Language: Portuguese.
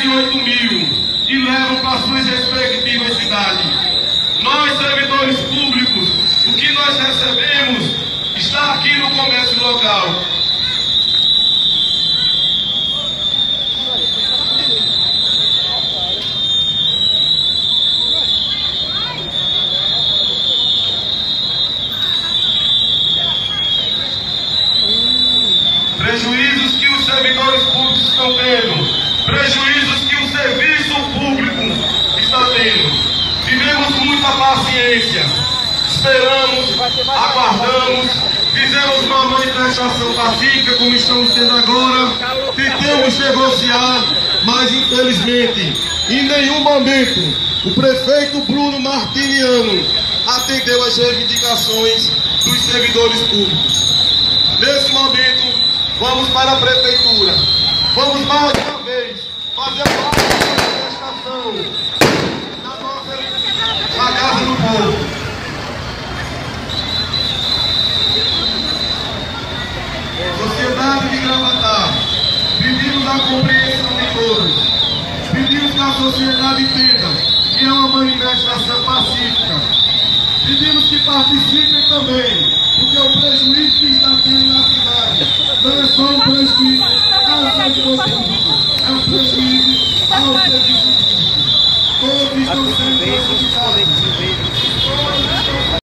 de 8 mil e levam para suas respectivas cidades. Nós, servidores públicos, o que nós recebemos está aqui no comércio local. Prejuízos que os servidores públicos estão tendo, prejuízos que o serviço público está tendo. Tivemos muita paciência, esperamos, aguardamos, fizemos uma manifestação pacífica como estamos tendo agora, tentamos negociar, mas infelizmente, em nenhum momento, o prefeito Bruno Martiniano atendeu às reivindicações dos servidores públicos. Nesse momento, vamos para a prefeitura. Vamos mais uma vez fazer parte da manifestação na Casa do Povo. Sociedade de Gravatá, pedimos a compreensão de todos. Pedimos que a sociedade entenda que é uma manifestação pacífica. Pedimos que participem também, porque o prejuízo que está tendo na cidade não é só um prejuízo ao servidor público, é um prejuízo ao serviço público. Todos estão sendo prejudicados.